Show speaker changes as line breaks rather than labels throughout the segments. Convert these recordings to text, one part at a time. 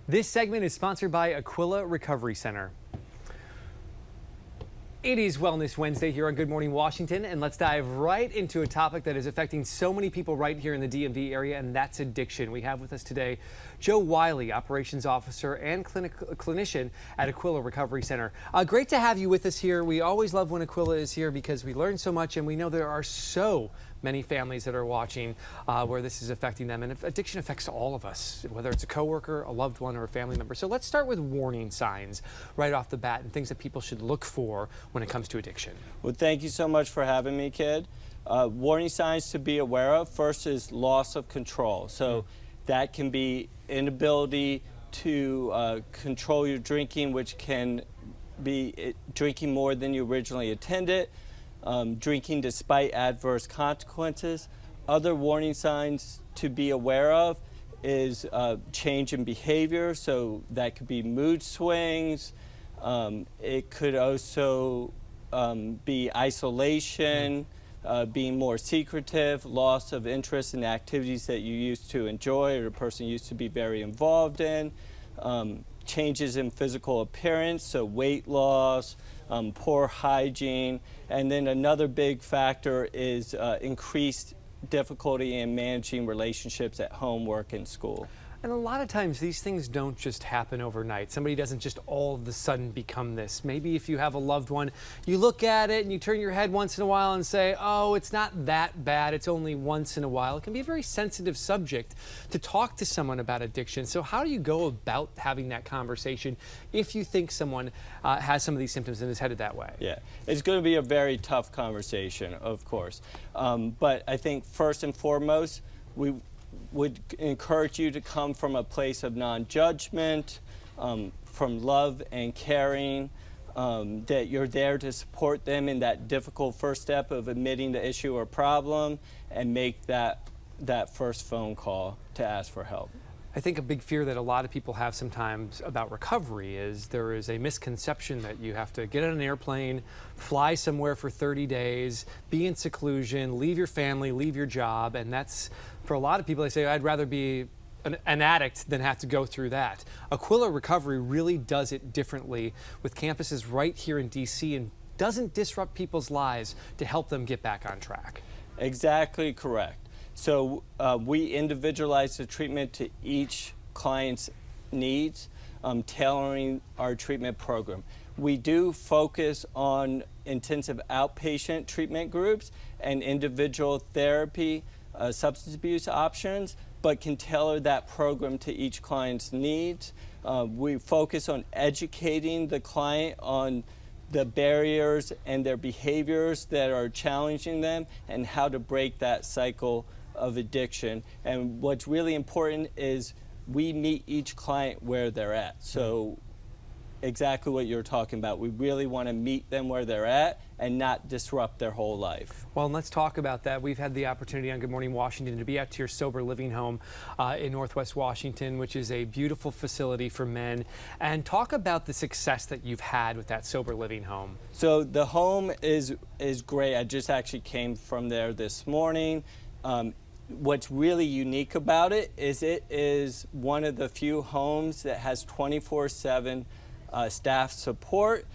This segment is sponsored by Aquila Recovery Center. It is Wellness Wednesday here on Good Morning Washington, and let's dive right into a topic that is affecting so many people right here in the DMV area, and that's addiction. We have with us today Joe Wiley, Operations Officer and clinician at Aquila Recovery Center. Great to have you with us here. We always love when Aquila is here because we learn so much, and we know there are so many families that are watching where this is affecting them, and addiction affects all of us, whether it's a coworker, a loved one, or a family member. So let's start with warning signs right off the bat and things that people should look for when it comes to addiction.
Well, thank you so much for having me, kid. Warning signs to be aware of. First is loss of control. So that can be inability to control your drinking, which can be drinking more than you originally intended, drinking despite adverse consequences. Other warning signs to be aware of is change in behavior. So that could be mood swings. It could also be isolation, being more secretive, loss of interest in activities that you used to enjoy or the person used to be very involved in, changes in physical appearance, so weight loss, poor hygiene, and then another big factor is increased difficulty in managing relationships at home, work, and school.
And a lot of times these things don't just happen overnight. Somebody doesn't just all of a sudden become this. Maybe if you have a loved one, you look at it and you turn your head once in a while and say, oh, it's not that bad. It's only once in a while. It can be a very sensitive subject to talk to someone about addiction. So how do you go about having that conversation if you think someone has some of these symptoms and is headed that way?
Yeah, it's going to be a very tough conversation, of course. But I think first and foremost, we would encourage you to come from a place of non-judgment, from love and caring, that you're there to support them in that difficult first step of admitting the issue or problem and make that first phone call to ask for help.
I think a big fear that a lot of people have sometimes about recovery is there is a misconception that you have to get on an airplane, fly somewhere for 30 days, be in seclusion, leave your family, leave your job, and that's, for a lot of people, they say, I'd rather be an addict than have to go through that. Aquila Recovery really does it differently with campuses right here in DC and doesn't disrupt people's lives to help them get back on track.
Exactly correct. So we individualize the treatment to each client's needs, tailoring our treatment program. We do focus on intensive outpatient treatment groups and individual therapy, substance abuse options, but can tailor that program to each client's needs. We focus on educating the client on the barriers and their behaviors that are challenging them and how to break that cycle of addiction. And what's really important is we meet each client where they're at. So exactly what you're talking about. We really want to meet them where they're at and not disrupt their whole life.
Well, and let's talk about that. We've had the opportunity on Good Morning Washington to be out to your sober living home in Northwest Washington, which is a beautiful facility for men, and talk about the success that you've had with that sober living home.
So the home is great. I just actually came from there this morning. What's really unique about it is one of the few homes that has 24/7 staff support,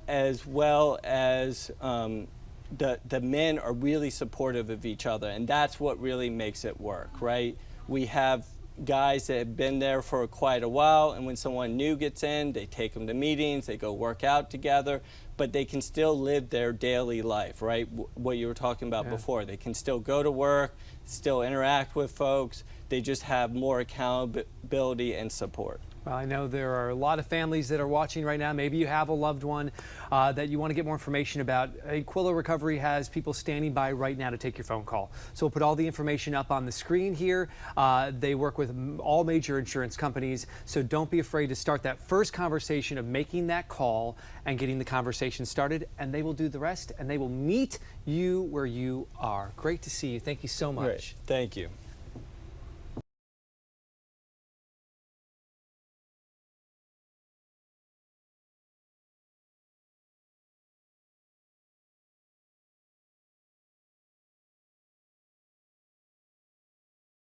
as well as the men are really supportive of each other, and that's what really makes it work, right? We have guys that have been there for quite a while, and when someone new gets in, they take them to meetings, they go work out together, but they can still live their daily life, right? What you were talking about before. They can still go to work, still interact with folks. They just have more accountability and support.
Well, I know there are a lot of families that are watching right now. Maybe you have a loved one that you want to get more information about. Aquila Recovery has people standing by right now to take your phone call. So we'll put all the information up on the screen here. They work with all major insurance companies, so don't be afraid to start that first conversation of making that call and getting the conversation started, and they will do the rest, and they will meet you where you are. Great to see you. Thank you so much.
Great. Thank you.